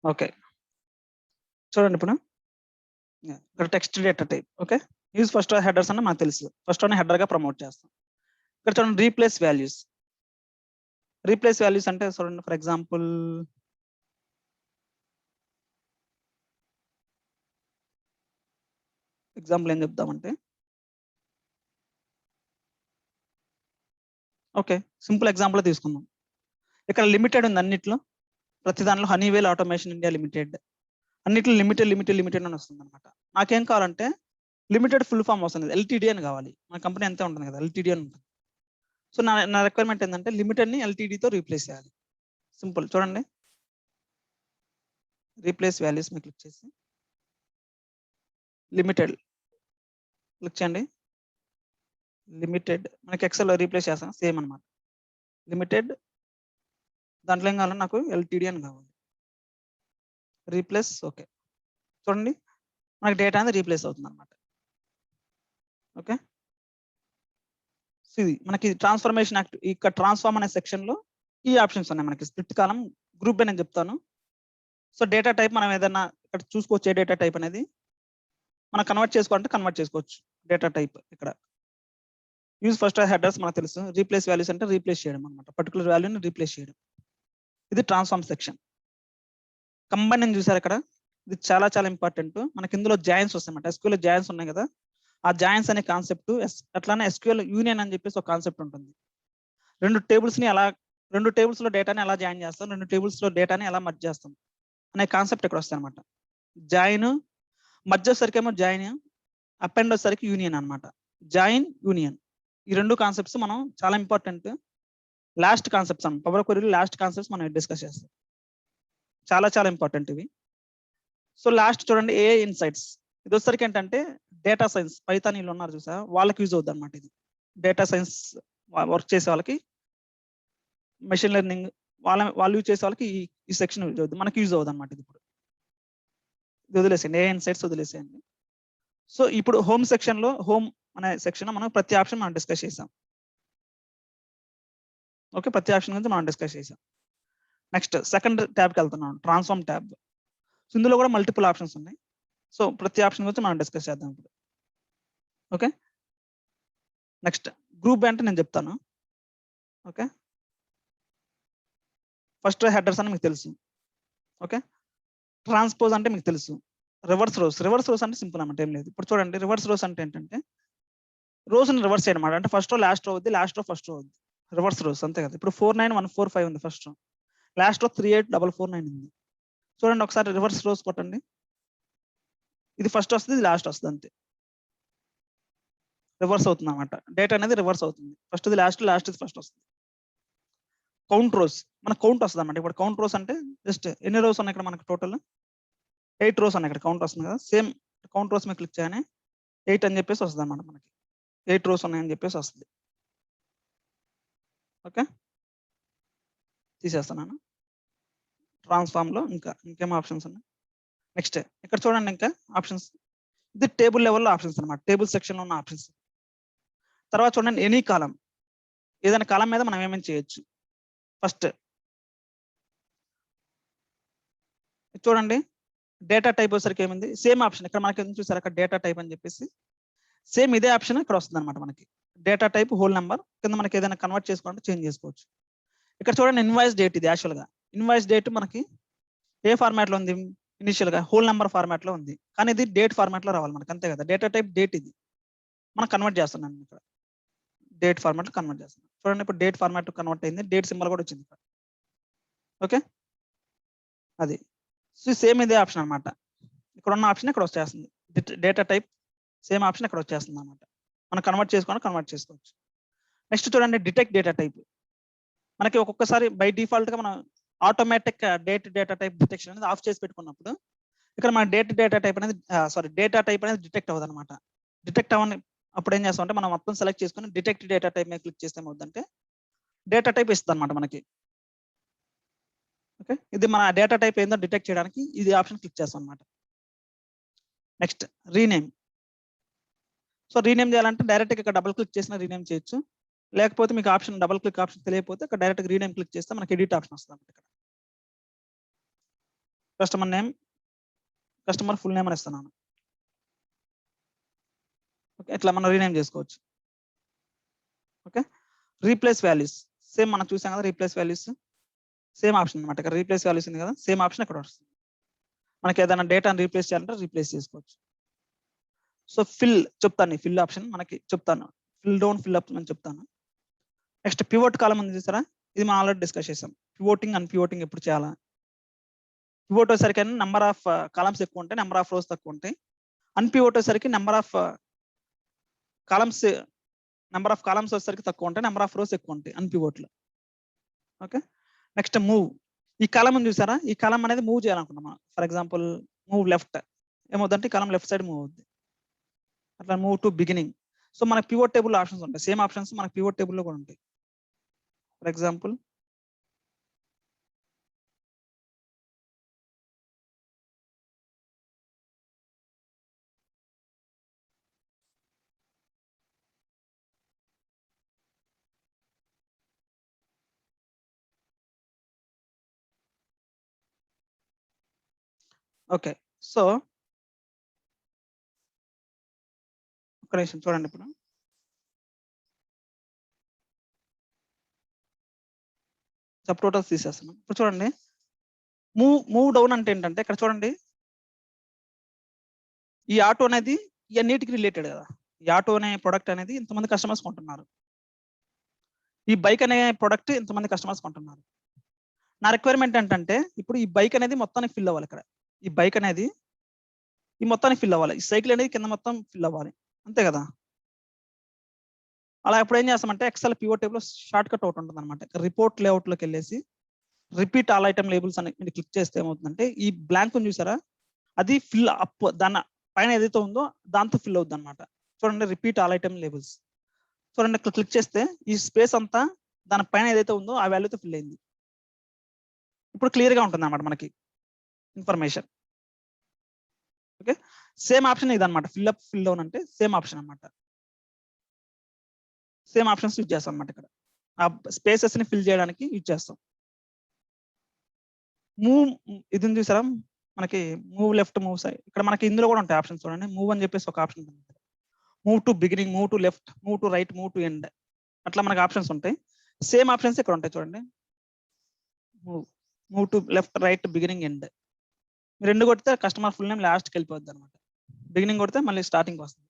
Okay. చూడండి ఇప్పుడు ఇక్కడ text data type. Okay. Use first headers అని మనకు తెలుసు. ఫస్ట్ వన్ హెడర్‌గా ప్రమోట్ చేస్తాం. ఇక్కడ చూడండి రీప్లేస్ వాల్యూస్. రీప్లేస్ వాల్యూస్ అంటే చూడండి ఫర్ ఎగ్జాంపుల్ ఏం చెప్దామంటే ఓకే. సింపుల్ ఎగ్జాంపుల్ తీసుకుందాం. ఇక్కడ లిమిటెడ్ ఉంది అన్నిట్లో. ప్రతి దాంట్లో హనీవేల్ ఆటోమేషన్ ఇండియా లిమిటెడ్. అన్నిట్లో లిమిటెడ్ అని వస్తుందన్నమాట. నాకేం కావాలంటే లిమిటెడ్ ఫుల్ ఫామ్ వస్తుంది. ఎల్టీడీ అని కావాలి. మన కంపెనీ అంతే ఉంటుంది కదా! ఎల్టీడీ అని ఉంటుంది. సో నా రిక్వైర్మెంట్ ఏంటంటే లిమిటెడ్‌ని ఎల్టీడీతో రీప్లేస్ చేయాలి. సింపుల్ చూడండి. రీప్లేస్ వాల్యూస్ మీద క్లిక్ చేసి లిమిటెడ్ క్లిక్ చేయండి. లిమిటెడ్ మనకి ఎక్సెల్‌లో రీప్లేస్ చేస్తాం సేమ్ అన్నమాట. లిమిటెడ్ దాంట్లో ఏం కావాలంటే నాకు ఎల్టీడీ అని కావాలి. Replace okay. చూడండి మనకి డేటా అనేది రీప్లేస్ అవుతుందన్నమాట. ఓకే. ఇది మనకి ట్రాన్స్ఫర్మేషన్ యాక్ట్ ఇక్కడ ట్రాన్స్ఫార్మ్ అనే సెక్షన్‌లో ఈ ఆప్షన్స్ ఉన్నాయి మనకి. స్ప్లిట్ కాలమ్, గ్రూప్ బై నేను చెప్తాను. సో డేటా టైప్ మనం ఏదైనా ఇక్కడ చూసుకోవచ్చు ఏ డేటా టైప్ అనేది. మనం కన్వర్ట్ చేసుకోవాలంటే కన్వర్ట్ చేసుకోవచ్చు డేటా టైప్ ఇక్కడ. యూజ్ ఫస్ట్ హెడర్స్ మనకు తెలుసు. రీప్లేస్ వాల్యూస్ అంటే రీప్లేస్ చేయడం అన్నమాట. పర్టిక్యులర్ వాల్యూని రీప్లేస్ చేయడం. ఇది ట్రాన్స్ఫార్మ్ సెక్షన్. కంబైన్ అని చూసారు ఇక్కడ. ఇది చాలా చాలా ఇంపార్టెంట్. మనకి ఇందులో జాయిన్స్ వస్తాయన్నమాట. ఎస్క్యూఎల్ జాయిన్స్ ఉన్నాయి కదా! ఆ జాయిన్స్ అనే కాన్సెప్ట్ అట్లానే ఎస్క్యూఎల్ యూనియన్ అని చెప్పేసి ఒక కాన్సెప్ట్ ఉంటుంది. రెండు టేబుల్స్‌లో డేటాని ఎలా జాయిన్ చేస్తాం, రెండు టేబుల్స్‌లో డేటాని ఎలా మర్జ్ చేస్తాం అనే కాన్సెప్ట్ ఇక్కడ వస్తాయన్నమాట. జాయిన్, మర్జ్ వచ్చేసరికేమో జాయిన్, అపెండ్ వచ్చేసరికి యూనియన్ అన్నమాట. జాయిన్, యూనియన్ ఈ రెండు కాన్సెప్ట్స్ మనం చాలా ఇంపార్టెంట్. లాస్ట్ కాన్సెప్ట్స్ పవర్ క్వెరీలో లాస్ట్ కాన్సెప్ట్స్ మనం డిస్కస్ చేస్తాం. చాలా చాలా ఇంపార్టెంట్ ఇవి. సో లాస్ట్ చూడండి ఏఐ ఇన్సైట్స్. ఇది వచ్చేసరికి ఏంటంటే డేటా సైన్స్ పైథాన్ వీళ్ళు ఉన్నారు చూసా వాళ్ళకి యూజ్ అవుతుంది అనమాట. ఇది డేటా సైన్స్ వర్క్ చేసే వాళ్ళకి, మెషిన్ లెర్నింగ్ వాళ్ళు యూజ్ చేసే వాళ్ళకి ఈ సెక్షన్ యూజ్ అవుతుంది. మనకి యూజ్ అవుతుంది అనమాట. ఇది ఇప్పుడు ఇది వదిలేసేయండి, ఏ ఇన్సైట్స్ వదిలేసేయండి. సో ఇప్పుడు హోమ్ సెక్షన్లో హోమ్ అనే సెక్షన్ మనం ప్రతి ఆప్షన్ మనం డిస్కస్ చేసాం. ఓకే, ప్రతి ఆప్షన్ గురించి మనం డిస్కస్ చేసాం. నెక్స్ట్ సెకండ్ ట్యాబ్కి వెళ్తున్నాం, ట్రాన్స్ఫార్మ్ ట్యాబ్. సో ఇందులో కూడా మల్టిపుల్ ఆప్షన్స్ ఉన్నాయి. సో ప్రతి ఆప్షన్ గురించి మనం డిస్కస్ చేద్దాం ఇప్పుడు. ఓకే, నెక్స్ట్ గ్రూప్ బై అంటే నేను చెప్తాను. ఓకే, ఫస్ట్ హెడర్స్ అని మీకు తెలుసు. ఓకే, ట్రాన్స్పోజ్ అంటే మీకు తెలుసు. రివర్స్ రోస్ అంటే సింపుల్ అన్నమాట, ఏం లేదు. ఇప్పుడు చూడండి రివర్స్ రోస్ అంటే ఏంటంటే రోస్ని రివర్స్ చేయనమాట. అంటే ఫస్ట్ రో లాస్ట్ రో అవుద్ది, లాస్ట్ రో ఫస్ట్ రో అవుద్ది. రివర్స్ రోస్ అంతే కదా. ఇప్పుడు 49145 ఉంది ఫస్ట్ రో, లాస్ట్ రో 38449 ఉంది. చూడండి ఒకసారి రివర్స్ రోస్ కొట్టండి. ఇది ఫస్ట్ వస్తుంది, ఇది లాస్ట్ వస్తుంది, అంతే. రివర్స్ అవుతుంది అన్నమాట. డేటా అనేది రివర్స్ అవుతుంది. ఫస్ట్ ఇది లాస్ట్, లాస్ట్ ఇది ఫస్ట్ వస్తుంది. కౌంట్ రోస్ మన కౌంట్ వస్తుంది అన్నమాట. ఇప్పుడు కౌంట్ రోస్ అంటే జస్ట్ ఎన్ని రోస్ ఉన్నాయి ఇక్కడ మనకి టోటల్ 8 రోస్ ఉన్నాయి. ఇక్కడ కౌంట్ వస్తుంది కదా, సేమ్ కౌంట్ రోస్ మీద క్లిక్ చేయగానే 8 అని చెప్పేసి వస్తుంది అన్నమాట. మనకి 8 రోస్ ఉన్నాయని చెప్పేసి వస్తుంది. ఓకే, తీసేస్తున్నాను. ట్రాన్స్ఫార్మ్లో ఇంకేం ఆప్షన్స్ ఉన్నాయి. నెక్స్ట్ ఇక్కడ చూడండి ఇంకా ఆప్షన్స్. ఇది టేబుల్ లెవెల్లో ఆప్షన్స్ అనమాట, టేబుల్ సెక్షన్లో ఉన్న ఆప్షన్స్. తర్వాత చూడండి ఎనీ కాలం, ఏదైనా కాలం మీద మనం ఏమేమి చేయొచ్చు. ఫస్ట్ చూడండి డేటా టైప్ వచ్చేసరికి ఏమైంది, సేమ్ ఆప్షన్ ఇక్కడ మనకి ఎందుకు చూసారు అక్కడ డేటా టైప్ అని చెప్పేసి సేమ్ ఇదే ఆప్షన్ ఇక్కడ వస్తుంది అనమాట. మనకి డేటా టైప్ హోల్ నెంబర్ కింద మనకి ఏదైనా కన్వర్ట్ చేసుకోవాలంటే చేంజ్ చేసుకోవచ్చు. ఇక్కడ చూడండి ఇన్వాయిస్ డేట్, ఇది యాక్చువల్గా ఇన్వాయిస్ డేట్ మనకి ఏ ఫార్మాట్ లో ఉంది, ఇనిషియల్ గా హోల్ నెంబర్ ఫార్మాట్ లో ఉంది, కానీ ఇది డేట్ ఫార్మాట్ లో రావాలి మనకి, అంతే కదా. డేటా టైప్ డేట్, ఇది మనం కన్వర్ట్ చేస్తున్నాను ఇక్కడ, డేట్ ఫార్మాట్ లో కన్వర్ట్ చేస్తున్నాను. చూడండి ఇప్పుడు డేట్ ఫార్మాట్ కన్వర్ట్ అయింది, డేట్ సింబల్ కూడా వచ్చింది ఇక్కడ. ఓకే, అది సేమ్ ఇదే ఆప్షన్ అనమాట. ఇక్కడ ఉన్న ఆప్షన్ ఇక్కడ వచ్చేస్తుంది. డేటా టైప్ సేమ్ ఆప్షన్ ఇక్కడ వచ్చేస్తుంది అనమాట. మనం కన్వర్ట్ చేసుకోవచ్చు. నెక్స్ట్ చూడండి డిటెక్ట్ డేటా టైప్. మనకి ఒక్కొక్కసారి బై డిఫాల్ట్ గా మనం ఆటోమేటిక్ డేటా టైప్ డిటెక్షన్ అనేది ఆఫ్ చేసి పెట్టుకున్నప్పుడు ఇక్కడ మన డేటా టైప్ అనేది డిటెక్ట్ అవ్వదు అనమాట. డిటెక్ట్ అవ్వని అప్పుడు ఏం చేస్తాం అంటే మనం మొత్తం సెలెక్ట్ చేసుకుని డిటెక్ట్ డేటా టైప్ మీద క్లిక్ చేస్తే ఏమవుతుందంటే డేటా టైప్ ఇస్తుంది అనమాట మనకి. ఓకే, ఇది మన డేటా టైప్ ఏందో డిటెక్ట్ చేయడానికి ఇది ఆప్షన్ క్లిక్ చేస్తాం అనమాట. Next rename. సో రీనేమ్ చేయాలంటే డైరెక్ట్గా ఇక్కడ డబుల్ క్లిక్ చేసిన రీనేమ్ చేయొచ్చు, లేకపోతే మీకు ఆప్షన్ డబుల్ క్లిక్ ఆప్షన్ తెలియకపోతే ఇక్కడ డైరెక్ట్ రీనేమ్ క్లిక్ చేస్తే మనకి ఎడిట్ ఆప్షన్ వస్తుంది ఇక్కడ. Customer name, customer full name అని ఇస్తున్నాను. ఓకే, ఇట్లా మనం రీనేమ్ చేసుకోవచ్చు. ఓకే, రీప్లేస్ వాల్యూస్ సేమ్ మనం చూసాం కదా, రీప్లేస్ వాల్యూస్ సేమ్ ఆప్షన్ అనమాట. ఇక్కడ రీప్లేస్ వాల్యూస్ ఉంది కదా, సేమ్ ఆప్షన్ ఇక్కడ వస్తుంది. మనకి ఏదైనా డేటాను రీప్లేస్ చేయాలంటే రీప్లేస్ చేసుకోవచ్చు. సో ఫిల్ చెప్తాను, ఫిల్ ఆప్షన్ మనకి చెప్తాను, ఫిల్ డౌన్, ఫిల్ అప్ అని చెప్తాను. నెక్స్ట్ పివోట్ కాలం ఉంది చూసారా, ఇది మనం ఆల్రెడీ డిస్కస్ చేసాం. పివోటింగ్ అండ్ పివోటింగ్ ఎప్పుడు చేయాలా? పివోట్ వచ్చేసరికి నెంబర్ ఆఫ్ కాలమ్స్ ఎక్కువ ఉంటాయి, నెంబర్ ఆఫ్ రోస్ తక్కువ ఉంటాయి. అన్పివోట్ వచ్చేసరికి నెంబర్ ఆఫ్ కాలమ్స్ వచ్చేసరికి తక్కువ ఉంటాయి, నెంబర్ ఆఫ్ రోస్ ఎక్కువ ఉంటాయి అన్పివోట్ లో. Okay, next move. ఈ కాలం ఉంది చూసారా, ఈ కాలం అనేది మూవ్ చేయాలనుకుంటున్నాం. ఫర్ ఎగ్జాంపుల్ మూవ్ లెఫ్ట్, ఏమవుతుందంటే ఈ కాలం లెఫ్ట్ సైడ్ మూవ్ అవుద్ది. అట్లా మూవ్ టు బిగినింగ్. సో మనకి పివోట్ టేబుల్ ఆప్షన్స్ ఉంటాయి, సేమ్ ఆప్షన్స్ మనకి పివోట్ టేబుల్ లో కూడా ఉంటాయి. ఫర్ ఎగ్జాంపుల్ ఓకే, సో ఒక నిమిషం చూడండి. ఇప్పుడు సబ్ టోటల్స్ తీసేస్తున్నాం. ఇప్పుడు చూడండి, మూవ్ డౌన్ అంటే ఏంటంటే ఇక్కడ చూడండి, ఈ ఆటో అనేది ఇవన్నిటికి రిలేటెడ్ కదా. ఈ ఆటో అనే ప్రొడక్ట్ అనేది ఇంతమంది కస్టమర్స్ కొంటున్నారు, ఈ బైక్ అనే ప్రొడక్ట్ ఇంతమంది కస్టమర్స్ కొంటున్నారు. నా రిక్వైర్మెంట్ ఏంటంటే ఇప్పుడు ఈ బైక్ అనేది మొత్తానికి ఫిల్ అవ్వాలి. ఇక్కడ ఈ బైక్ అనేది ఈ మొత్తానికి ఫిల్ అవ్వాలి, ఈ సైకిల్ అనేది కింద మొత్తం ఫిల్ అవ్వాలి, అంతే కదా. అలా ఇప్పుడు ఏం చేస్తామంటే ఎక్సెల్ పివోట్ టేబుల్ లో షార్ట్ కట్ ఒకటి ఉంటుంది అనమాట. రిపోర్ట్ లేఅవుట్ లోకి వెళ్ళేసి రిపీట్ ఆల్ ఐటమ్ లేబుల్స్ అని మీరు క్లిక్ చేస్తే ఏమవుతుందంటే ఈ బ్లాంక్ చూసారా, అది ఫిల్ అప్, దాని పైన ఏదైతే ఉందో దాంతో ఫిల్ అవుతుంది అనమాట. చూడండి, రిపీట్ ఆల్ ఐటమ్ లేబుల్స్ చూడండి, క్లిక్ చేస్తే ఈ స్పేస్ అంతా దాని పైన ఏదైతే ఉందో ఆ వాల్యూతో ఫిల్ అయింది. ఇప్పుడు క్లియర్ గా ఉంటుంది అనమాట మనకి ఇన్ఫర్మేషన్. ఓకే, సేమ్ ఆప్షన్ ఇది అనమాట, ఫిల్ అప్ ఫిల్ డౌన్ అంటే సేమ్ ఆప్షన్ అనమాట. సేమ్ ఆప్షన్స్ యూజ్ చేస్తాం అనమాట. ఇక్కడ ఆ స్పేసెస్ ని ఫిల్ చేయడానికి యూజ్ చేస్తాం. మూవ్, ఇది చూసారా మనకి, మూవ్ లెఫ్ట్, మూవ్ సైడ్. ఇక్కడ మనకి ఇందులో కూడా ఉంటాయి ఆప్షన్స్. చూడండి, మూవ్ అని చెప్పేసి ఒక ఆప్షన్ ఉంటుంది, move to beginning, move to left, move to right, move to end, అట్లా మనకి ఆప్షన్స్ ఉంటాయి. సేమ్ ఆప్షన్స్ ఇక్కడ ఉంటాయి చూడండి, move to left, right, beginning, end. మీరు రెండు కొడితే కస్టమర్ ఫుల్ నేమ్ లాస్ట్కి వెళ్ళిపోద్ది అనమాట, బిగినింగ్ కొడితే మళ్ళీ స్టార్టింగ్ వస్తుంది.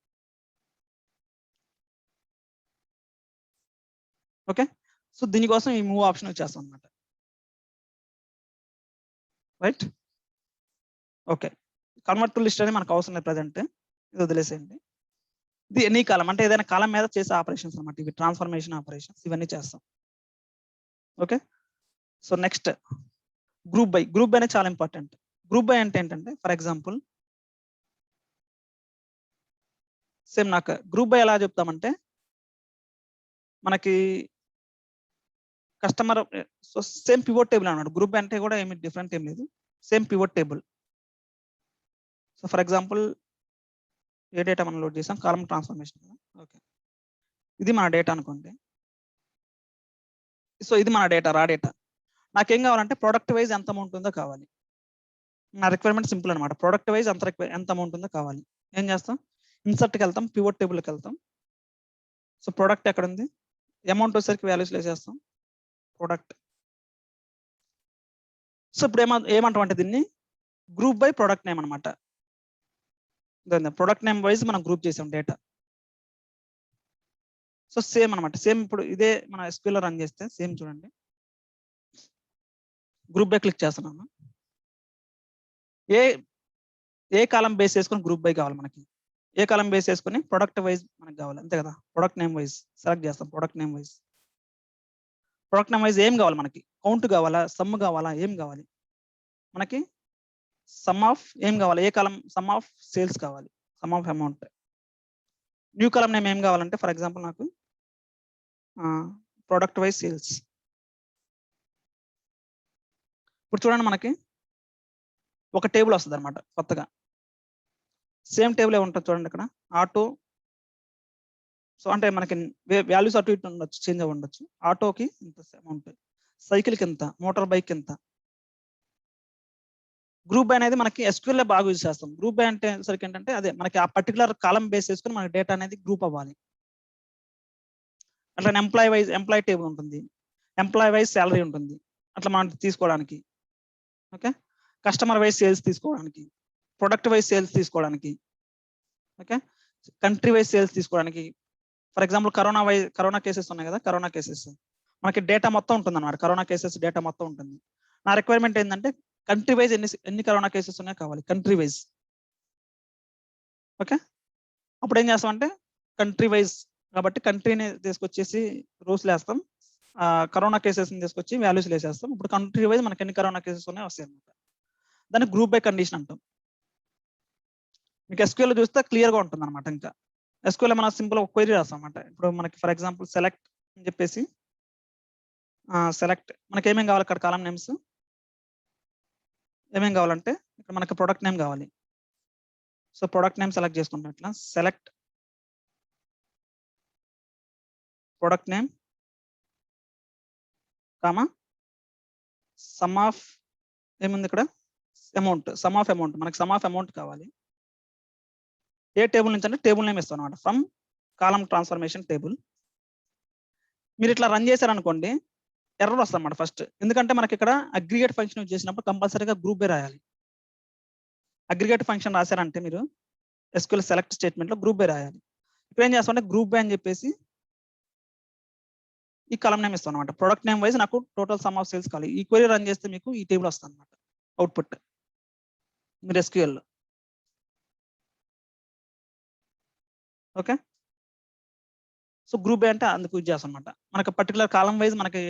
ఓకే, సో దీనికోసం ఈ మూవ్ ఆప్షన్ వచ్చేస్తాం అనమాట. Right, okay. Convert to list అనేది మనకు అవసరం లేదు ప్రజెంట్, ఇది వదిలేసేయండి. ఇది ఎనీ కాలం అంటే ఏదైనా కాలం మీద చేసే ఆపరేషన్స్ అనమాట, ఇవి ట్రాన్స్ఫర్మేషన్ ఆపరేషన్స్, ఇవన్నీ చేస్తాం. Okay, so next group by. Group by అనేది చాలా ఇంపార్టెంట్. గ్రూప్ బై అంటే ఏంటంటే ఫర్ ఎగ్జాంపుల్ సేమ్ నాకు గ్రూప్ బై ఎలా చెప్తామంటే మనకి customer, so same pivot table అన్నమాట. గ్రూప్ బై అంటే కూడా ఏమి డిఫరెంట్ ఏం లేదు, same pivot table. So for example A data మనం లోడ్ చేసాం, కాలం ట్రాన్స్ఫర్మేషన్. ఓకే, ఇది మన డేటా అనుకోండి. సో ఇది మన డేటా, రా డేటా. నాకేం కావాలంటే ప్రొడక్ట్ వైజ్ ఎంత అమౌంట్ ఉందో కావాలి. నా రిక్వైర్మెంట్ సింపుల్ అనమాట, ప్రొడక్ట్ వైజ్ ఎంత అమౌంట్ ఉందో కావాలి. ఏం చేస్తాం, ఇన్సర్ట్కి వెళ్తాం, పివోట్ టేబుల్కి వెళ్తాం. సో ప్రొడక్ట్ ఎక్కడ ఉంది, అమౌంట్ వచ్చేసరికి వాల్యూస్ వేసేస్తాం, ప్రొడక్ట్. సో ఇప్పుడు ఏమంటాం అంటే దీన్ని గ్రూప్ బై ప్రొడక్ట్ నేమ్ అనమాట. ప్రొడక్ట్ నేమ్ వైజ్ మనం గ్రూప్ చేసాం డేటా. సో సేమ్ అనమాట, సేమ్ ఇప్పుడు ఇదే మన SQL లో రన్ చేస్తే సేమ్ చూడండి, గ్రూప్ బై క్లిక్ చేస్తున్నాను. ఏ కాలం బేస్ చేసుకొని గ్రూప్ బై కావాలి మనకి, ఏ కాలం బేస్ చేసుకొని ప్రొడక్ట్ వైజ్ మనకు కావాలి, అంతే కదా. ప్రొడక్ట్ నేమ్ వైజ్ సెలెక్ట్ చేస్తాం, product name wise. Product name wise ఏం కావాలి మనకి, కౌంట్ కావాలా, సమ్ కావాలా, ఏం కావాలి మనకి, సమ్ ఆఫ్ ఏం కావాలి, ఏ కాలం, సమ్ ఆఫ్ సేల్స్ కావాలి, some of amount. New column name ఏం కావాలంటే ఫర్ ఎగ్జాంపుల్ నాకు ప్రొడక్ట్ వైజ్ సేల్స్. ఇప్పుడు చూడండి మనకి ఒక టేబుల్ వస్తుంది అనమాట కొత్తగా, సేమ్ టేబుల్ ఉంటుంది చూడండి ఇక్కడ, ఆటో. సో అంటే మనకి వాల్యూస్ అటు ఇటు ఉండొచ్చు, చేంజ్ అవ్వ ఉండొచ్చు. ఆటోకి ఇంత అమౌంట్, సైకిల్కి ఎంత, మోటార్ బైక్ ఎంత, గ్రూప్ బై అనేది మనకి SQL లో బాగా యూజ్ చేస్తాం. గ్రూప్ బై అంటే సరికి ఏంటంటే అదే మనకి ఆ పర్టికులర్ కాలం బేస్ చేసుకొని మనకి డేటా అనేది గ్రూప్ అవ్వాలి. అట్లా ఎంప్లాయ్ టేబుల్ ఉంటుంది, ఎంప్లాయ్ వైజ్ సాలరీ ఉంటుంది, అట్లా మనం తీసుకోవడానికి. ఓకే, కస్టమర్ వైజ్ సేల్స్ తీసుకోవడానికి, ప్రొడక్ట్ వైజ్ సేల్స్ తీసుకోవడానికి, ఓకే, కంట్రీ వైజ్ సేల్స్ తీసుకోవడానికి. ఫర్ ఎగ్జాంపుల్ కరోనా కేసెస్ ఉన్నాయి కదా, కరోనా కేసెస్ మనకి డేటా మొత్తం ఉంటుంది అన్నమాట. కరోనా కేసెస్ డేటా మొత్తం ఉంటుంది. నా రిక్వైర్మెంట్ ఏంటంటే కంట్రీ వైజ్ ఎన్ని కరోనా కేసెస్ ఉన్నాయో కావాలి, కంట్రీ వైజ్. ఓకే, అప్పుడు ఏం చేస్తామంటే కంట్రీ వైజ్ కాబట్టి కంట్రీని తీసుకొచ్చేసి రూల్స్ వేస్తాం, కరోనా కేసెస్ తీసుకొచ్చి వాల్యూస్ వేసేస్తాం. ఇప్పుడు కంట్రీ వైజ్ మనకి ఎన్ని కరోనా కేసెస్ ఉన్నాయో వస్తాయి అనమాట. దాన్ని గ్రూప్ బై కండిషన్ అంటాం. మీకు SQL చూస్తే క్లియర్గా ఉంటుంది అనమాట. ఇంకా SQL మనం సింపుల్ ఒక క్వైరీ రాస్తాం అనమాట. ఇప్పుడు మనకి ఫర్ ఎగ్జాంపుల్ సెలెక్ట్ అని చెప్పేసి సెలెక్ట్ మనకి ఏమేమి కావాలి, ఇక్కడ కాలం నేమ్స్ ఏమేమి కావాలంటే ఇక్కడ మనకి ప్రొడక్ట్ నేమ్ కావాలి. సో ప్రొడక్ట్ నేమ్ సెలెక్ట్ చేసుకుంటాం. ఇట్లా select product name comma some of ఏముంది ఇక్కడ అమౌంట్, సమ్ ఆఫ్ అమౌంట్, మనకి సమ్ ఆఫ్ అమౌంట్ కావాలి. ఏ టేబుల్ నుంచి అంటే టేబుల్ నేమ్ ఇస్తాం అనమాట, ఫ్రమ్ కాలం ట్రాన్స్ఫర్మేషన్ టేబుల్. మీరు ఇట్లా రన్ చేశారనుకోండి ఎర్రర్ వస్తుంది అన్నమాట ఫస్ట్. ఎందుకంటే మనకి ఇక్కడ అగ్రిగేట్ ఫంక్షన్ యూజ్ చేసినప్పుడు కంపల్సరీగా గ్రూప్ బై రాయాలి. అగ్రిగేట్ ఫంక్షన్ రాశారంటే మీరు SQL సెలెక్ట్ స్టేట్మెంట్ లో గ్రూప్ బై రాయాలి. ఇప్పుడు ఏం చేస్తామంటే గ్రూప్ బై అని చెప్పేసి ఈ కాలం నేమ్ ఇస్తాం అనమాట. ప్రొడక్ట్ నేమ్ వైజ్ నాకు టోటల్ సమ్ ఆఫ్ సేల్స్ కావాలి. ఈ క్వరీ రన్ చేస్తే మీకు ఈ టేబుల్ వస్తుంది అనమాట అవుట్పుట్ మీరు SQL లో. ఓకే, సో గ్రూప్ బై అంటే అందుకు యూజ్ చేస్తాం అనమాట. మనకు పర్టికులర్ కాలం వైజ్ మనకి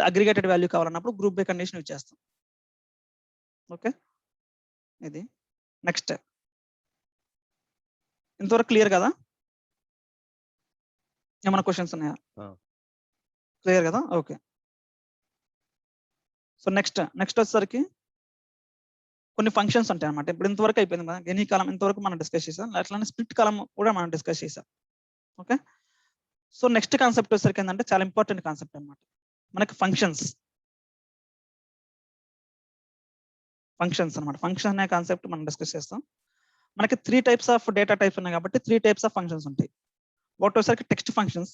అగ్రిగేటెడ్ వాల్యూ కావాలన్నప్పుడు గ్రూప్ బై కండిషన్ యూజ్ చేస్తాం. ఓకే, ఇది నెక్స్ట్. ఇంతవరకు క్లియర్ కదా? ఏమైనా క్వశ్చన్స్ ఉన్నాయా? క్లియర్ కదా? ఓకే. సో నెక్స్ట్ వచ్చేసరికి కొన్ని ఫంక్షన్స్ ఉంటాయి అనమాట. ఇప్పుడు ఇంతవరకు అయిపోయింది కదా, ఎనీ కాలం ఇంతవరకు మనం డిస్కస్ చేసాం. అట్లానే స్ప్లిట్ కాలం కూడా మనం డిస్కస్ చేసాం. ఓకే, సో నెక్స్ట్ కాన్సెప్ట్ వచ్చేసరికి ఏంటంటే చాలా ఇంపార్టెంట్ కాన్సెప్ట్ అనమాట మనకి ఫంక్షన్స్ అనమాట. ఫంక్షన్ అనే కాన్సెప్ట్ మనం డిస్కస్ చేస్తాం. మనకి 3 టైప్స్ ఆఫ్ డేటా టైప్స్ ఉన్నాయి కాబట్టి 3 టైప్స్ ఆఫ్ ఫంక్షన్స్ ఉంటాయి. ఒకటి వచ్చేసరికి టెక్స్ట్ ఫంక్షన్స్,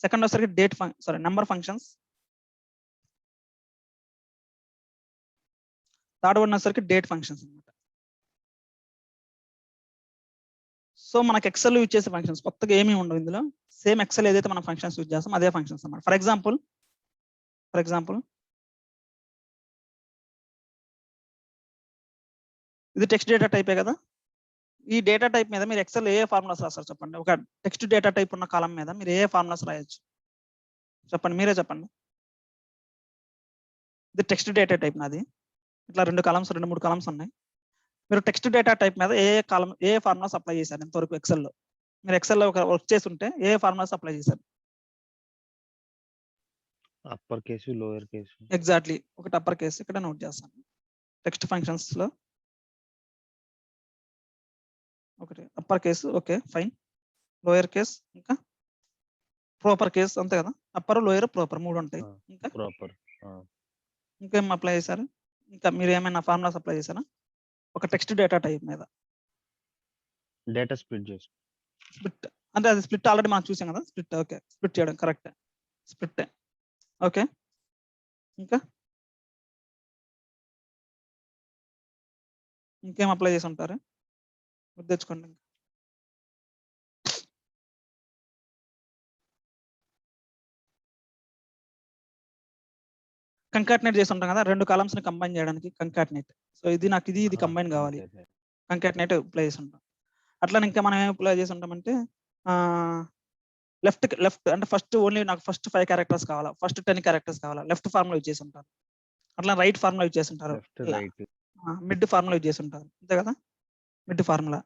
సెకండ్ వచ్చేసరికి నెంబర్ ఫంక్షన్స్, థర్డ్ వన్ వచ్చేసరికి డేట్ ఫంక్షన్స్ అనమాట. సో మనకి ఎక్సెల్ యూజ్ చేసే ఫంక్షన్స్ కొత్తగా ఏమీ ఉండవు ఇందులో. సేమ్ ఎక్సెల్ ఏదైతే మనం ఫంక్షన్స్ యూజ్ చేస్తాం అదే ఫంక్షన్స్ అన్నమాట. ఫర్ ఎగ్జాంపుల్ ఇది టెక్స్ట్ డేటా టైపే కదా. ఈ డేటా టైప్ మీద మీరు ఎక్సెల్ ఏ ఫార్ములాస్ రాస్తారు చెప్పండి. ఒక టెక్స్ట్ డేటా టైప్ ఉన్న కాలం మీద మీరు ఏ ఫార్ములాస్ రాయొచ్చు చెప్పండి, మీరే చెప్పండి. ఇది టెక్స్ట్ డేటా టైప్ నాది. ఇట్లా 2 3 కాలమ్స్ ఉన్నాయి. మీరు టెక్స్ట్ డేటా టైప్ మీద ఏ ఫార్ములాస్ అప్లై చేశారు ఇంతవరకు ఎక్సెల్లో? మీరు ఎక్సెల్లో ఒక వర్క్ చేసి ఉంటే ఏ ఫార్ములాస్ అప్లై చేశారు? Upper case, lower case. Exactly, ఒకటి అప్పర్ కేసు ఇక్కడ నోట్ చేస్తాను. టెక్స్ట్ ఫంక్షన్స్ లో ఒకటి upper case, okay fine. Lower case ఇంకా ప్రాపర్ కేస్, అంతే కదా. అప్పర్, లోయర్, ప్రాపర్ 3 ఉంటాయి. ఇంకా ప్రాపర్. ఇంకేం అప్లై చేశారు? ఇంకా మీరు ఏమైనా ఫార్ములాస్ అప్లై చేశారా ఒక టెక్స్ట్ డేటా టైప్ మీద? డేటా స్ప్లిట్ చేసి. స్ప్లిట్ అంటే అది స్ప్లిట్ ఆల్రెడీ మనం చూసాం కదా. స్ప్లిట్, ఓకే, స్ప్లిట్ చేయడం కరెక్ట్, స్ప్లిట్. ఓకే, ఇంకా ఇంకేం అప్లై చేసి ఉంటారు గుర్తు తెచ్చుకోండి. కంకాటినేట్ చేసి ఉంటాం కదా, 2 కాలమ్స్ ని కంబైన్ చేయడానికి కంకాటినేట్. సో ఇది నాకు ఇది కంబైన్ కావాలి, కంకాటినేట్ అప్లై చేసి ఉంటాం. అట్లా ఇంకా మనం ఏం అప్లై చేసి ఉంటామంటే లెఫ్ట్ అంటే ఫస్ట్ ఓన్లీ నాకు ఫస్ట్ 5 క్యారెక్టర్స్ కావాలా, ఫస్ట్ 10 క్యారెక్టర్స్ కావాలా, లెఫ్ట్ ఫార్ములా యూజ్ చేసి ఉంటారు. అట్లా రైట్ ఫార్ములా యూజ్ చేసి ఉంటారు, మిడ్ ఫార్ములా యూజ్ చేసి ఉంటారు, అంతే కదా, మిడ్ ఫార్ములా.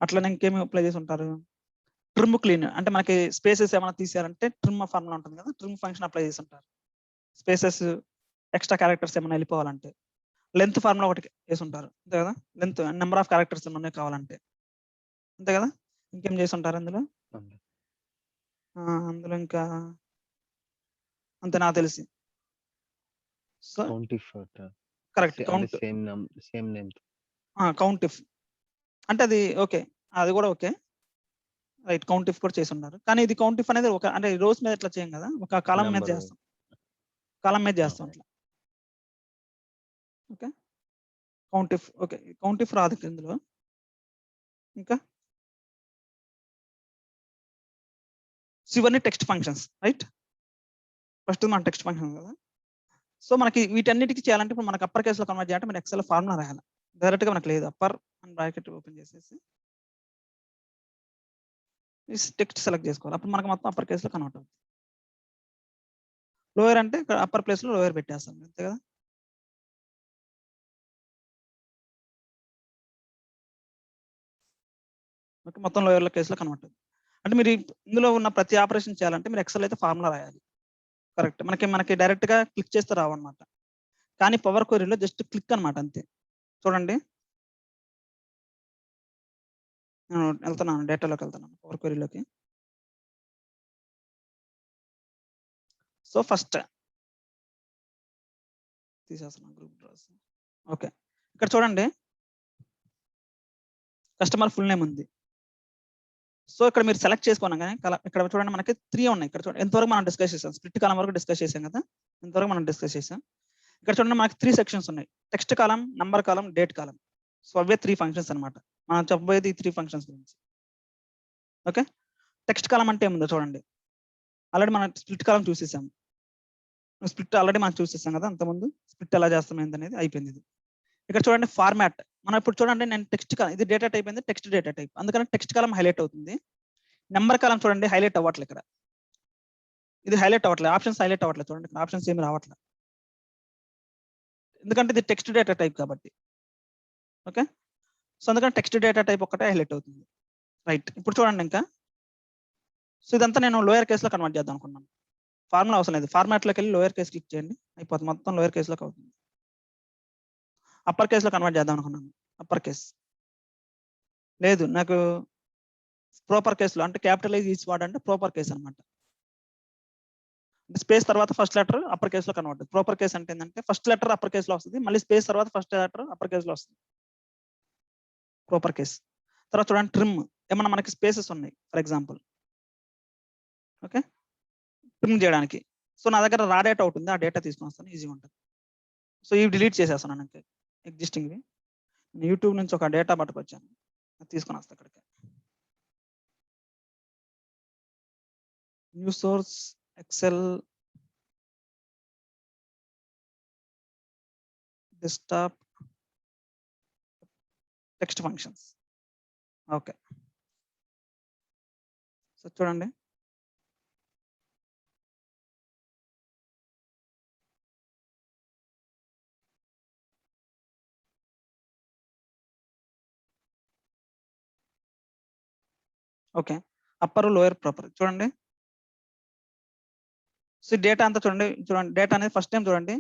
అట్లా ఇంకేమి అప్లై చేసి ఉంటారు? ట్రిమ్ క్లీన్ అంటే మనకి స్పేసెస్ ఏమైనా తీసారంటే ట్రిమ్ ఫార్ములా ఉంటుంది కదా, ట్రిమ్ ఫంక్షన్ అప్లై చేసి ఉంటారు. స్పేసెస్ ఎక్స్ట్రా క్యారెక్టర్స్ ఏమైనా వెళ్ళిపోవాలంటే లెంత్ ఫార్ములా ఒకటి వేసి ఉంటారు, అంతే కదా. లెంత్ నెంబర్ ఆఫ్ క్యారెక్టర్స్ ఉన్నాయి కావాలంటే, అంతే కదా. ఇంకేం చేసి ఉంటారు అందులో? ఇంకా అంతే నాకు తెలిసి. సో కౌంట్ ఇఫ్ కరెక్ట్ అంటే count same name. Count if అంటే అది ఓకే, అది కూడా ఓకే, రైట్. కౌంట్ ఇఫ్ కూడా చేసి ఉన్నారు, కానీ ఇది కౌంట్ ఇఫ్ అనేది ఒక అంటే రోస్ మీద ఇట్లా చేయం కదా, ఒక కాలం మీద Number. చేస్తాం, కాలం మీద చేస్తాం ఇట్లా. Okay, count if. Okay, count if రాదు ఇందులో. ఇంకా ఇవన్నీ టెక్స్ట్ ఫంక్షన్స్, రైట్. ఫస్ట్ మన టెక్స్ట్ ఫంక్షన్ కదా. సో మనకి వీటన్నిటికి చేయాలంటే ఇప్పుడు మనకి అప్పర్ కేసులో కన్వర్ట్ చేయాలంటే మీరు ఎక్సెల్ ఫార్ములా రాయాలి. డైరెక్ట్ గా మనకు లేదు. అప్పర్ అని బ్రాకెట్ ఓపెన్ చేసేసి టెక్స్ట్ సెలెక్ట్ చేసుకోవాలి, అప్పుడు మనకు మొత్తం అప్పర్ కేసులో కన్వర్ట్ అవుతుంది. లోయర్ అంటే ఇక్కడ అప్పర్ ప్లేస్ లో లోయర్ పెట్టేస్తాం, అంతే కదా. ఓకే, మొత్తం లోయర్ కేసులో కన్వర్ట్ అవుతుంది. అంటే మీరు ఇందులో ఉన్న ప్రతి ఆపరేషన్ చేయాలంటే మీరు ఎక్సెల్ అయితే ఫార్ములా రాయాలి. కరెక్ట్, మనకి డైరెక్ట్ గా క్లిక్ చేస్తే రావన్నమాట. కానీ పవర్ క్వరీలో జస్ట్ క్లిక్ అనమాట, అంతే. చూడండి, నేను వెళ్తున్నాను, డేటాలోకి వెళ్తున్నాను, పవర్ క్వరీలోకి. సో ఫస్ట్ తీసేస్తున్నాను గ్రూప్ డ్రాస్. ఓకే, ఇక్కడ చూడండి కస్టమర్ ఫుల్ నేమ్ ఉంది. సో ఇక్కడ మీరు సెలెక్ట్ చేసుకోనగానే ఇక్కడ చూడండి మనకి 3 ఉన్నాయి. ఇక్కడ చూడండి ఎంతవరకు మనం డిస్కస్ చేసాం, స్ప్లిట్ కాలం వరకు డిస్కస్ చేసాం కదా, ఎంతవరకు మనం డిస్కస్ చేసాం. ఇక్కడ చూడండి మనకి 3 సెక్షన్స్ ఉన్నాయి, టెక్స్ట్ కాలం, నంబర్ కాలం, డేట్ కాలం. సో అవే 3 ఫంక్షన్స్ అనమాట. మనం చెప్పబోయేది ఈ 3 ఫంక్షన్స్ గురించి. ఓకే, టెక్స్ట్ కాలం అంటే ఏముందో చూడండి. ఆల్రెడీ మనం స్ప్లిట్ కాలం చూసేసాం, స్ప్లిట్ ఆల్రెడీ మనం చూసేసాం కదా అంతకుముందు. స్ప్లిట్ ఎలా చేస్తాం ఏంటనేది అయిపోయింది ఇది. ఇక్కడ చూడండి ఫార్మాట్, మనం ఇప్పుడు చూడండి నేను టెక్స్ట్ కాలం, ఇది డేటా టైప్ అయింది, టెక్స్ట్ డేటా టైప్, అందుకని టెక్స్ట్ కాలం హైలైట్ అవుతుంది. నెంబర్ కాలం చూడండి హైలైట్ అవ్వట్లేదు, ఇక్కడ ఇది హైలైట్ అవ్వట్లేదు, ఆప్షన్స్ హైలైట్ అవ్వట్లేదు. చూడండి ఇక్కడ ఆప్షన్స్ ఏమి రావట్లేదు, ఎందుకంటే ఇది టెక్స్ట్ డేటా టైప్ కాబట్టి. ఓకే, సో అందుకని టెక్స్ట్ డేటా టైప్ ఒక్కటే హైలైట్ అవుతుంది. రైట్, ఇప్పుడు చూడండి ఇంకా. సో ఇదంతా నేను లోయర్ కేసులో కన్వర్ట్ చేద్దాం అనుకున్నాను. ఫార్ములా అవసరం లేదు, ఫార్మాట్లోకి వెళ్ళి లోయర్ కేసు క్లిక్ చేయండి, అయిపోతుంది, మొత్తం లోయర్ కేసులోకి అవుతుంది. అప్పర్ కేసులో కన్వర్ట్ చేద్దాం అనుకున్నాను, అప్పర్ కేస్ లేదు, నాకు ప్రాపర్ కేసులో అంటే క్యాపిటలైజ్ ఈచ్ వర్డ్ అంటే ప్రాపర్ కేస్ అనమాట. స్పేస్ తర్వాత ఫస్ట్ లెటర్ అప్పర్ కేసులో కన్వర్ట్. ప్రాపర్ కేస్ అంటే ఏంటంటే ఫస్ట్ లెటర్ అప్పర్ కేసులో వస్తుంది, మళ్ళీ స్పేస్ తర్వాత ఫస్ట్ లెటర్ అప్పర్ కేసులో వస్తుంది, ప్రాపర్ కేస్. తర్వాత చూడండి ట్రిమ్, ఏమన్నా మనకి స్పేసెస్ ఉన్నాయి ఫర్ ఎగ్జాంపుల్. ఓకే, ట్రిమ్ చేయడానికి. సో నా దగ్గర రా డేటా అవుతుంది, ఆ డేటా తీసుకొని వస్తాను, ఈజీగా ఉంటుంది. సో ఇవి డిలీట్ చేసేస్తాను నాకు ఎగ్జిస్టింగ్వి. నేను యూట్యూబ్ నుంచి ఒక డేటా పట్టుకొచ్చాను, అది తీసుకొని వస్తాను ఇక్కడికి. New source, Excel, desktop, text functions. Okay, so చూడండి ఓకే, అప్పర్ లోయర్ ప్రాపర్ చూడండి. సో డేటా అంతా చూడండి, డేటా అనేది ఫస్ట్ టైం చూడండి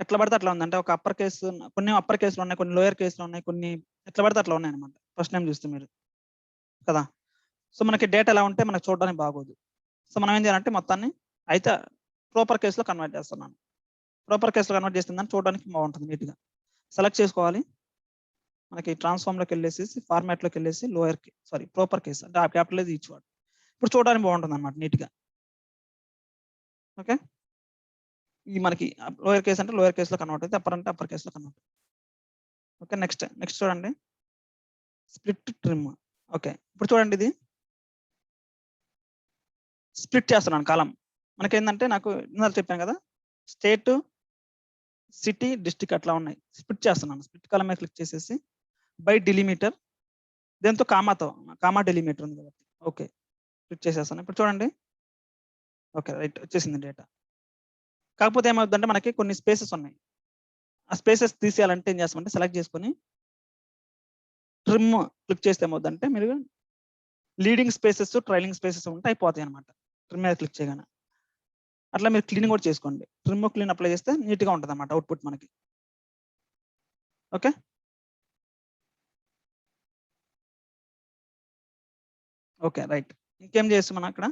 ఎట్లా పడితే అట్లా ఉంది. అంటే ఒక అప్పర్ కేసు, కొన్ని అప్పర్ కేసులు ఉన్నాయి, కొన్ని లోయర్ కేసులు ఉన్నాయి, కొన్ని ఎట్లా పడితే అట్లా ఉన్నాయి అనమాట ఫస్ట్ టైం చూస్తే మీరు కదా. సో మనకి డేటా ఎలా ఉంటే మనకు చూడడానికి బాగోదు. సో మనం ఏం చేయాలంటే మొత్తాన్ని అయితే ప్రాపర్ కేసులో కన్వర్ట్ చేస్తున్నాను. ప్రాపర్ కేసులో కన్వర్ట్ చేస్తుందని చూడడానికి బాగుంటుంది, నీట్గా సెలెక్ట్ చేసుకోవాలి. మనకి ట్రాన్స్ఫార్మ్లోకి వెళ్ళేసి ఫార్మాట్లోకి వెళ్ళేసి ప్రాపర్ కేస్ అంటే ఆ క్యాపిటలైజ్ ఈచ్ వర్డ్. ఇప్పుడు చూడడానికి బాగుంటుంది అనమాట నీట్గా. ఓకే, ఈ మనకి లోయర్ కేస్ అంటే లోయర్ కేసులో కన్వర్ట్ అవుతుంది, అప్పర్ అంటే అప్పర్ కేసులో కన్వర్ట్. ఓకే, నెక్స్ట్ చూడండి స్ప్లిట్ ట్రిమ్. ఓకే, ఇప్పుడు చూడండి ఇది స్ప్లిట్ చేస్తున్నాను కాలం. మనకేంటంటే నాకు ఇందాక చెప్పాను కదా, స్టేట్, సిటీ, డిస్ట్రిక్ట్ అట్లా ఉన్నాయి. స్ప్లిట్ చేస్తున్నాను, స్ప్లిట్ కాలం మీద క్లిక్ చేసేసి బై డిలిమీటర్, దీంతో కామా డిలిమీటర్ ఉంది కాబట్టి ఓకే క్లిక్ చేసేస్తాను. ఇప్పుడు చూడండి ఓకే రైట్ వచ్చేసింది డేటా. కాకపోతే ఏమవుతుందంటే మనకి కొన్ని స్పేసెస్ ఉన్నాయి, ఆ స్పేసెస్ తీసేయాలంటే ఏం చేస్తామంటే సెలెక్ట్ చేసుకొని ట్రిమ్ క్లిక్ చేస్తే ఏమవుతుందంటే మీరు లీడింగ్ స్పేసెస్, ట్రైలింగ్ స్పేసెస్ ఉంటే అయిపోతాయి అనమాట ట్రిమ్ మీద క్లిక్ చేయగానే. అట్లా మీరు క్లీన్ కూడా చేసుకోండి, ట్రిమ్ క్లీన్ అప్లై చేస్తే నీట్గా ఉంటుంది అన్నమాట అవుట్పుట్ మనకి. Okay, okay right. ఇంకేం చేస్తాం మనం అక్కడ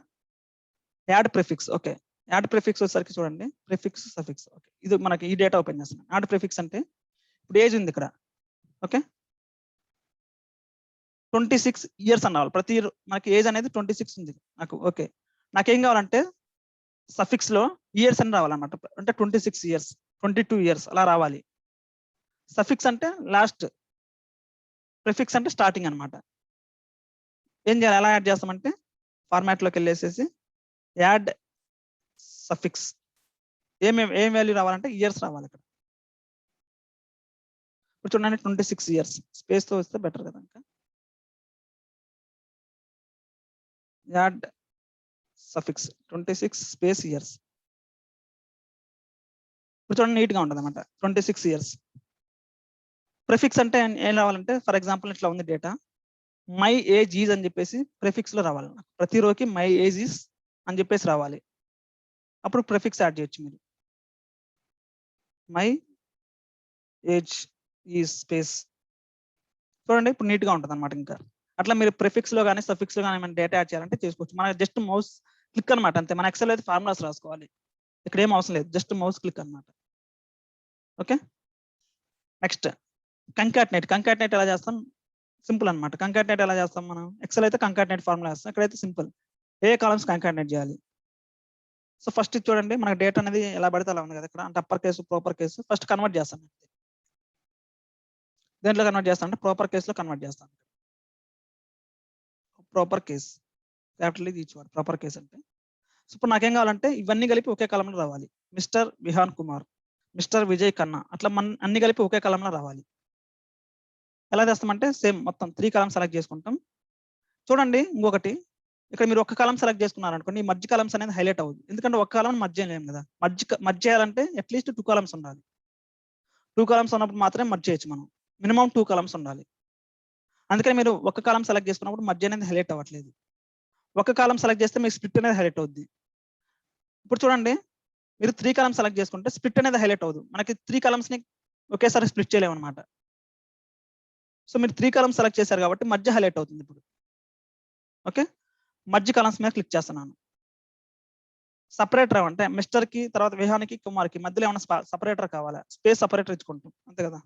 add prefix. Okay, add prefix వచ్చేసరికి చూడండి, ప్రిఫిక్స్ సఫిక్స్. ఓకే, ఇది మనకి ఈ డేటా ఓపెన్ చేస్తున్నాను. యాడ్ ప్రిఫిక్స్ అంటే ఇప్పుడు ఏజ్ ఉంది ఇక్కడ. ఓకే, 26 ఇయర్స్ అని రావాలి. ప్రతి మనకి ఏజ్ అనేది 26 ఉంది నాకు. ఓకే, నాకేం కావాలంటే సఫిక్స్ లో ఇయర్స్ అని రావాలన్నమాట. అంటే 26 ఇయర్స్, 22 ఇయర్స్ అలా రావాలి. సఫిక్స్ అంటే లాస్ట్, ప్రిఫిక్స్ అంటే స్టార్టింగ్ అన్నమాట. ఏం చేయాలి, ఎలా యాడ్ చేస్తామంటే ఫార్మాట్ లోకి వెళ్ళేసేసి యాడ్ సఫిక్స్. ఏం వాల్యూ రావాలంటే ఇయర్స్ రావాలి ఇక్కడ. ఇప్పుడు చూడండి 26 ఇయర్స్ స్పేస్ తో వస్తే బెటర్ కదా. ఇంకా యాడ్ సఫిక్స్ 26 స్పేస్ ఇయర్స్. ఇప్పుడు చూడండి నీట్ గా ఉంటుంది అనమాట. 26 ఇయర్స్. ప్రిఫిక్స్ అంటే ఏం రావాలంటే ఫర్ ఎగ్జాంపుల్ ఇట్లా ఉంది డేటా, మై ఏజ్ ఈజ్ అని చెప్పేసి ప్రిఫిక్స్ లో రావాలి. నాకు ప్రతి రోకి మై ఏజ్ ఈజ్ అని చెప్పేసి రావాలి. అప్పుడు ప్రిఫిక్స్ యాడ్ చేయొచ్చు మీరు. My age is space. చూడండి ఇప్పుడు నీట్ గా ఉంటుంది అనమాట. ఇంకా అట్లా మీరు ప్రిఫిక్స్ లో కానీ సఫిక్స్ లో కానీ ఏమైనా డేటా యాడ్ చేయాలంటే చేసుకోవచ్చు. మన జస్ట్ మౌస్ క్లిక్ అనమాట అంతే. మన ఎక్సెల్ అయితే ఫార్ములాస్ రాసుకోవాలి, ఇక్కడ ఏం అవసరం లేదు, జస్ట్ మౌస్ క్లిక్ అనమాట. Okay, next concatenate. కంకాటినేట్ ఎలా చేస్తాం, సింపుల్ అనమాట. కంకాటినేట్ ఎలా చేస్తాం మనం, ఎక్సెల్ అయితే కంకాటినేట్ ఫార్ములా వేస్తాం, ఇక్కడైతే సింపుల్ ఏ కాలమ్స్ కంకాటినేట్ చేయాలి. సో ఫస్ట్ చూడండి మనకి డేటా అనేది ఎలా పడితే అలా ఉంది కదా ఇక్కడ. అంటే upper case proper case first convert చేస్తాం. దేంట్లో కన్వర్ట్ చేస్తాం అంటే ప్రాపర్ కేసులో కన్వర్ట్ చేస్తాం. ప్రాపర్ కేస్ క్యాపిటల్ ఇది ఇచ్చేవాడు ప్రాపర్ కేస్ అంటే. సో ఇప్పుడు నాకేం కావాలంటే ఇవన్నీ కలిపి ఒకే కాలంలో రావాలి. మిస్టర్ విహాన్ కుమార్, మిస్టర్ విజయ్ ఖన్నా, అట్లా అన్ని కలిపి ఒకే కాలంలో రావాలి. ఎలా చేస్తామంటే సేమ్ మొత్తం 3 కాలమ్ సెలెక్ట్ చేసుకుంటాం. చూడండి ఇంకొకటి, ఇక్కడ మీరు ఒక కాలం సెలెక్ట్ చేసుకున్నారు అనుకోండి, ఈ మధ్య కాలమ్స్ అనేది హైలైట్ అవ్వదు. ఎందుకంటే ఒక కాలం మధ్య చేయలేము కదా. మధ్య చేయాలంటే అట్లీస్ట్ 2 కాలమ్స్ ఉండాలి. 2 కాలమ్స్ ఉన్నప్పుడు మాత్రమే మధ్య చేయొచ్చు మనం. మినిమం 2 కాలమ్స్ ఉండాలి. అందుకని మీరు ఒక కాలం సెలెక్ట్ చేసుకున్నప్పుడు మధ్య అనేది హైలైట్ అవ్వట్లేదు. ఒక కాలం సెలెక్ట్ చేస్తే మీకు స్ప్లిట్ అనేది హైలైట్ అవుద్ది. ఇప్పుడు చూడండి మీరు 3 కాలమ్స్ సెలెక్ట్ చేసుకుంటే స్ప్లిట్ అనేది హైలైట్ అవ్వదు. మనకి 3 కాలమ్స్ ని ఒకేసారి స్ప్లిట్ చేయలేము అనమాట. సో మీరు 3 కాలమ్స్ సెలెక్ట్ చేశారు కాబట్టి మధ్య హైలైట్ అవుతుంది. ఇప్పుడు ఓకే, మధ్య కాలమ్స్ మీద క్లిక్ చేస్తున్నాను. సపరేటర్ అంటే మిస్టర్ కి తర్వాత విహానికి కుమార్కి మధ్యలో ఏమైనా సపరేటర్ కావాలా, స్పేస్ సపరేటర్ ఇచ్చుకుంటాం అంతే కదా.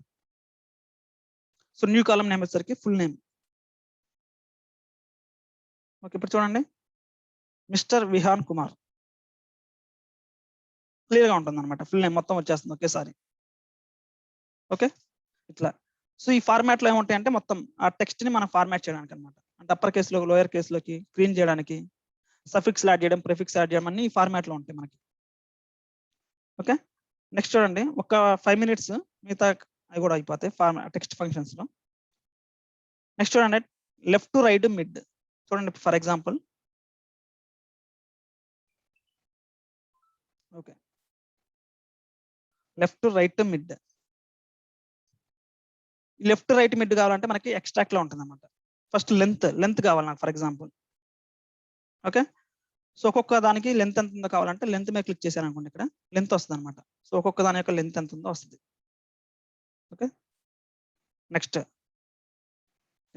సో న్యూ కాలం నేమ్ వచ్చేసరికి ఫుల్ నేమ్. ఓకే, ఇప్పుడు చూడండి మిస్టర్ విహాన్ కుమార్ క్లియర్ గా ఉంటుంది అనమాట. ఫుల్ నేమ్ మొత్తం వచ్చేస్తుంది ఒకేసారి. ఓకే, ఇట్లా. సో ఈ ఫార్మాట్ లో ఏముంటాయి అంటే మొత్తం ఆ టెక్స్ట్ ని మనం ఫార్మాట్ చేయడానికి అనమాట. అంటే అప్పర్ కేసులో లోయర్ కేసులోకి స్క్రీన్ చేయడానికి, సఫిక్స్ యాడ్ చేయడం, ప్రిఫిక్స్ యాడ్ చేయడం అన్ని ఈ ఫార్మాట్ లో ఉంటాయి మనకి. ఓకే, నెక్స్ట్ చూడండి ఒక 5 minutes మిగతా అవి కూడా అయిపోతాయి టెక్స్ట్ ఫంక్షన్స్ లో. నెక్స్ట్ చూడండి లెఫ్ట్ టు రైట్ మిడ్. చూడండి for example okay, left right mid. Left right mid కావాలంటే మనకి ఎక్స్ట్రాక్ట్ లో ఉంటుంది అనమాట. ఫస్ట్ లెంత్ కావాలి నాకు ఫర్ ఎగ్జాంపుల్. ఓకే, సో ఒక్కొక్క దానికి లెంత్ ఎంత ఉందో కావాలంటే లెంత్ మీద క్లిక్ చేశాను అనుకోండి, ఇక్కడ లెంత్ వస్తుంది అనమాట. సో ఒక్కొక్క దాని యొక్క లెంత్ ఎంత ఉందో వస్తుంది. ఓకే, నెక్స్ట్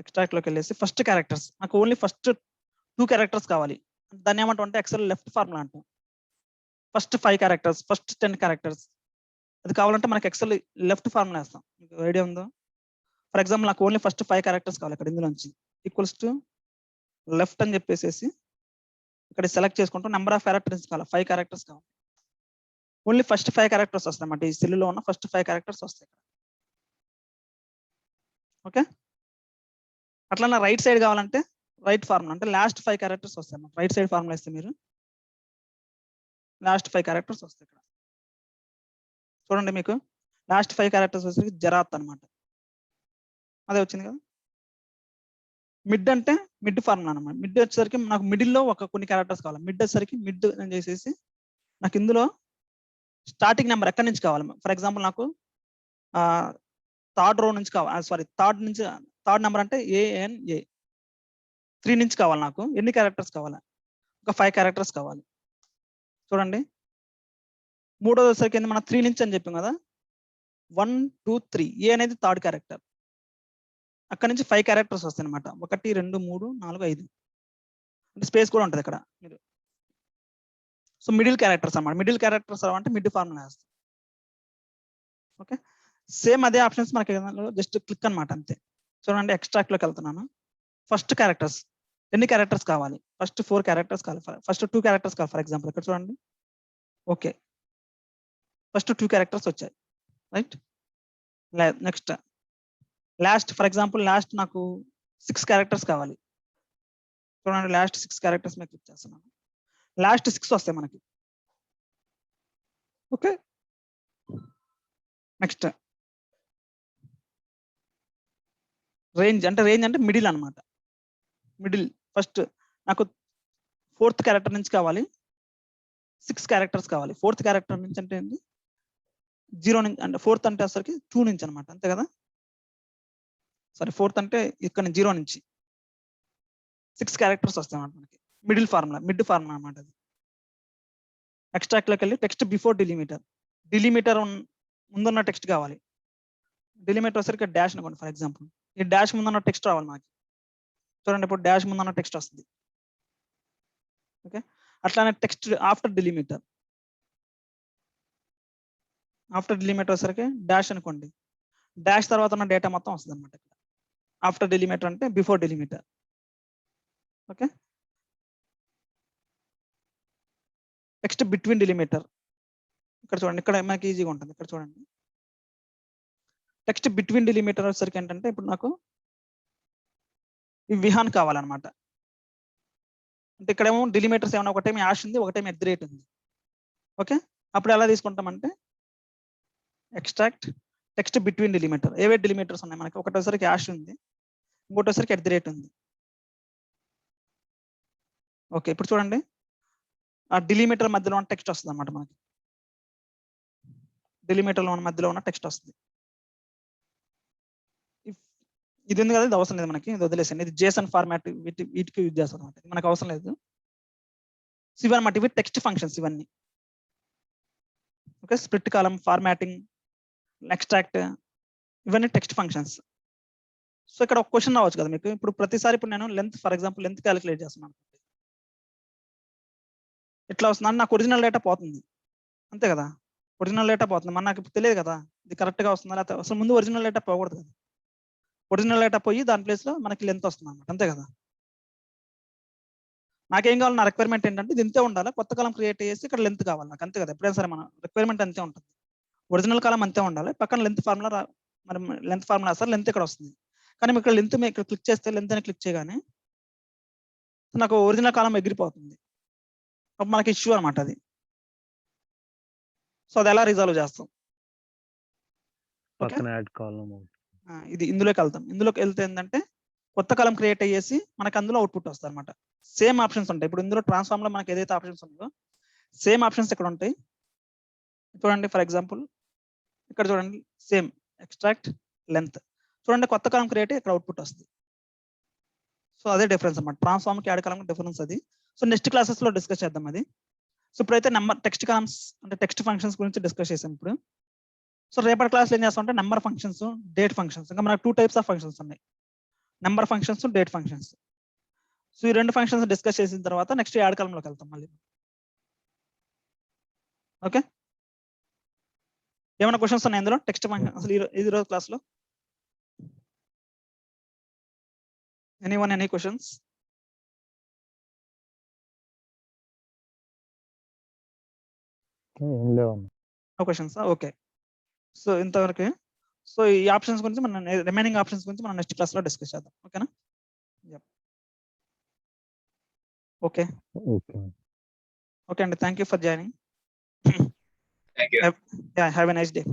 ఎక్స్ట్రాక్ట్ లోకి వెళ్ళేసి ఫస్ట్ క్యారెక్టర్స్, నాకు ఓన్లీ ఫస్ట్ 2 క్యారెక్టర్స్ కావాలి. దాన్ని ఏమంటాం అంటే ఎక్సెల్ లెఫ్ట్ ఫార్ములా అంటాం. ఫస్ట్ 5 క్యారెక్టర్స్, ఫస్ట్ 10 క్యారెక్టర్స్ అది కావాలంటే మనకి ఎక్సెల్ లెఫ్ట్ ఫార్ములా వేస్తాం. మీకు ఐడియా ఉందో. ఫర్ ఎగ్జాంపుల్ నాకు ఓన్లీ ఫస్ట్ 5 క్యారెక్టర్స్ కావాలి. ఇక్కడ ఇందులోంచి ఈక్వల్స్ టు లెఫ్ట్ అని చెప్పేసి ఇక్కడ సెలెక్ట్ చేసుకుంటాం. నెంబర్ ఆఫ్ క్యారెక్టర్స్ కావాలి, 5 క్యారెక్టర్స్ కావాలి. ఓన్లీ ఫస్ట్ 5 క్యారెక్టర్స్ వస్తాయి అన్నమాట. ఈ సెల్ లో ఉన్న ఫస్ట్ 5 క్యారెక్టర్స్ వస్తాయి. ఓకే, అట్లా రైట్ సైడ్ కావాలంటే రైట్ ఫార్ములా అంటే లాస్ట్ 5 క్యారెక్టర్స్ వస్తాయి అన్నమాట. రైట్ సైడ్ ఫార్ములా ఇస్తే మీరు లాస్ట్ 5 క్యారెక్టర్స్ వస్తాయి. ఇక్కడ చూడండి మీకు లాస్ట్ 5 క్యారెక్టర్స్ వచ్చేసరికి జరాత్ అనమాట. అదే వచ్చింది కదా. మిడ్ అంటే మిడ్ ఫార్ములా అనమాట. మిడ్ వచ్చేసరికి నాకు మిడిల్ లో కొన్ని క్యారెక్టర్స్ కావాలి. మిడ్ వచ్చేసరికి మిడ్ అని చేసేసి నాకు ఇందులో స్టార్టింగ్ నెంబర్ ఎక్కడి నుంచి కావాలి. ఫర్ ఎగ్జాంపుల్ నాకు థర్డ్ రో నుంచి కావాలి, సారీ థర్డ్ నెంబర్ అంటే ANA 3 నుంచి కావాలి. నాకు ఎన్ని క్యారెక్టర్స్ కావాలి, ఒక 5 క్యారెక్టర్స్ కావాలి. చూడండి మూడోది వచ్చేసరికి మనం 3 నుంచి అని చెప్పాం కదా. 1 2 3 A అనేది థర్డ్ క్యారెక్టర్. అక్కడ నుంచి 5 క్యారెక్టర్స్ వస్తాయి అనమాట. 1 2 3 4 5 అంటే స్పేస్ కూడా ఉంటుంది అక్కడ. మీరు సో మిడిల్ క్యారెక్టర్స్ అన్నమాట. మిడిల్ క్యారెక్టర్స్ అంటే మిడ్ ఫార్ములా వేస్తాం. ఓకే, సేమ్ అదే ఆప్షన్స్ మనకి జస్ట్ క్లిక్ అన్నమాట అంతే. చూడండి ఎక్స్ట్రాక్ట్ లోకి వెళ్తున్నాను. ఫస్ట్ క్యారెక్టర్స్ ఎన్ని క్యారెక్టర్స్ కావాలి? ఫస్ట్ 4 క్యారెక్టర్స్ కావాలి. ఫస్ట్ 2 క్యారెక్టర్స్ కావాలి. ఫర్ ఎగ్జాంపుల్ ఇక్కడ చూడండి. ఓకే, ఫస్ట్ 2 క్యారెక్టర్స్ వచ్చాయి, right. Next last, for example last నాకు 6 క్యారెక్టర్స్ కావాలి. చూడండి లాస్ట్ 6 క్యారెక్టర్స్ మీద క్లిక్ చేస్తున్నాను. లాస్ట్ 6 వస్తాయి మనకి. ఓకే, నెక్స్ట్ రేంజ్ అంటే మిడిల్ అన్నమాట. మిడిల్ ఫస్ట్ నాకు 4th క్యారెక్టర్ నుంచి కావాలి 6 క్యారెక్టర్స్ కావాలి. 4th క్యారెక్టర్ నుంచి అంటే ఏంటి? 0 నుంచి, అంటే 4th అంటే అసలుకి 2 నుంచి అనమాట, అంతే కదా. సారీ 4th అంటే ఇక్కడ 0 నుంచి 6 క్యారెక్టర్స్ వస్తాయి అన్నమాట మనకి. మిడ్ ఫార్ములా అనమాట అది. ఎక్స్ట్రాక్ట్ లోకి వెళ్ళి టెక్స్ట్ బిఫోర్ డిలిమిటర్ ముందున్న టెక్స్ట్ కావాలి. డిలిమిటర్ వచ్చరికి డాష్ అనుకోండి ఫర్ ఎగ్జాంపుల్. ఈ డాష్ ముందున్న టెక్స్ట్ రావాలి మనకి. చూడండి ఇప్పుడు డాష్ ముందున్న టెక్స్ట్ వస్తుంది. ఓకే, అట్లానే టెక్స్ట్ ఆఫ్టర్ డిలిమిటర్ వచ్చరికి డాష్ అనుకోండి. డాష్ తర్వాత ఉన్న డేటా మొత్తం వస్తుంది అనమాట. ఆఫ్టర్ డిలిమిటర్ అంటే before delimiter. Okay, text between delimiter ఇక్కడ చూడండి. ఇక్కడ మనకి ఈజీగా ఉంటుంది. ఇక్కడ చూడండి టెక్స్ట్ బిట్వీన్ డిలిమిటర్ వచ్చేసరికి ఏంటంటే ఇప్పుడు నాకు ఈ విహాన్ కావాలన్నమాట. అంటే ఇక్కడేమో డిలిమిటర్స్ ఏమైనా ఒకటేమో యాష్ ఉంది, ఒకటేమో @ ఉంది. ఓకే, అప్పుడు ఎలా తీసుకుంటామంటే ఎక్స్ట్రాక్ట్ టెక్స్ట్ బిట్వీన్ డిలిమిటర్. ఏవే డిలిమిటర్స్ ఉన్నాయి మనకి? ఒకటోసరికి యాష్ ఉంది, ఇంకోటోసరికి @ ఉంది. ఓకే, ఇప్పుడు చూడండి ఆ డిలిమిటర్ మధ్యలో ఉన్న టెక్స్ట్ వస్తుంది అన్నమాట మనకి. డిలిమిటర్ లో మధ్యలో ఉన్న టెక్స్ట్ వస్తుంది. ఇది ఉంది కదా, ఇది అవసరం లేదు మనకి, ఇది వదిలేసండి. ఇది JSON ఫార్మాట్ వీటికి యూజ్ చేస్తాం అనమాట. మనకు అవసరం లేదు. ఇవి అనమాట, ఇవి టెక్స్ట్ ఫంక్షన్స్ ఇవన్నీ. ఓకే, స్ప్లిట్ కాలం, ఫార్మాటింగ్, ఎక్స్ట్రాక్ట్, ఇవన్నీ టెక్స్ట్ ఫంక్షన్స్. సో ఇక్కడ ఒక క్వశ్చన్ రావచ్చు కదా మీకు. ఇప్పుడు ప్రతిసారి ఇప్పుడు నేను length, for example length calculate చేస్తున్నాను. ఎట్లా వస్తుంది? నాకు ఒరిజినల్ డేటా పోతుంది, అంతే కదా. ఒరిజినల్ డేటా పోతుంది, మన నాకు ఇప్పుడు తెలియదు కదా ఇది కరెక్ట్ గా వస్తుందా లేకపోతే. అసలు ముందు ఒరిజినల్ డేటా పోకూడదు కదా. ఒరిజినల్ డేటా పోయి దాని ప్లేస్ లో మనకి లెంత్ వస్తుంది అనమాట, అంతే కదా. నాకేం కావాలి? నా రిక్వైర్మెంట్ ఏంటంటే ఇది ఇంతే ఉండాలి. కొత్త కాలం క్రియేట్ చేసి ఇక్కడ లెంత్ కావాలి నాకు, అంతే కదా. ఎప్పుడైనా సరే మన రిక్వైర్మెంట్ అంతే ఉంటుంది. ఒరిజినల్ కాలం అంతే ఉండాలి, పక్కన లెంత్ ఫార్ములా మరి లెంత్ ఫార్ములా సార్ లెంత్ ఇక్కడ వస్తుంది. కానీ ఇక్కడ లెంత్ ఇక్కడ క్లిక్ చేస్తే లెంత్ అని క్లిక్ చేయగానే నాకు ఒరిజినల్ కాలం ఎగిరిపోతుంది. అప్పుడు మనకి ఇష్యూ అనమాట అది. సో అది ఎలా రిజాల్వ్ చేస్తాం? పక్కన యాడ్ కాలం ఇది ఇందులోకి వెళ్తాం. ఇందులోకి వెళ్తే ఏంటంటే కొత్త కాలం క్రియేట్ అయ్యేసి మనకి అందులో అవుట్పుట్ వస్తుంది అనమాట. సేమ్ ఆప్షన్స్ ఉంటాయి. ఇప్పుడు ఇందులో ట్రాన్స్ఫార్మ్ లో మనకి ఏదైతే ఆప్షన్స్ ఉందో సేమ్ ఆప్షన్స్ ఇక్కడ ఉంటాయి. చూడండి ఫర్ ఎగ్జాంపుల్ ఇక్కడ చూడండి సేమ్ ఎక్స్ట్రాక్ట్ లెంత్. చూడండి కొత్త కాలం క్రియేట్ ఇక్కడ అవుట్పుట్ వస్తుంది. సో అదే డిఫరెన్స్ అన్నమాట. ట్రాన్స్ఫార్మ్ కి యాడ్ కాలం డిఫరెన్స్ అది. సో నెక్స్ట్ క్లాసెస్ లో డిస్కస్ చేద్దాం అది. సో ఇప్పుడైతే టెక్స్ట్ కాలమ్స్ అంటే టెక్స్ట్ ఫంక్షన్స్ గురించి డిస్కస్ చేసాం ఇప్పుడు. సో రేపటి క్లాస్లో ఏం చేస్తాం అంటే నెంబర్ ఫంక్షన్స్, డేట్ ఫంక్షన్స్. ఇంకా మనకు 2 టైప్స్ ఆఫ్ ఫంక్షన్స్ ఉన్నాయి, number functions, date functions. So ఈ 2 ఫంక్షన్స్ డిస్కస్ చేసిన తర్వాత నెక్స్ట్ యాడ్ కాలంలోకి వెళ్తాం మళ్ళీ. ఓకే, ఏమైనా క్వశ్చన్స్ ఉన్నాయి ఇందులో టెక్స్ట్ ఫంక్షన్ అసలు ఈ రోజు క్లాస్లో? Any questions? ఏం లేవు. No questions? ఓకే, సో ఇంతవరకు. సో ఈ ఆప్షన్స్ గురించి మనం రిమైనింగ్ ఆప్షన్స్ గురించి మనం నెక్స్ట్ క్లాస్లో డిస్కస్ చేద్దాం. ఓకేనా? ఓకే ఓకే అండి, thank you for joining. Have a nice day.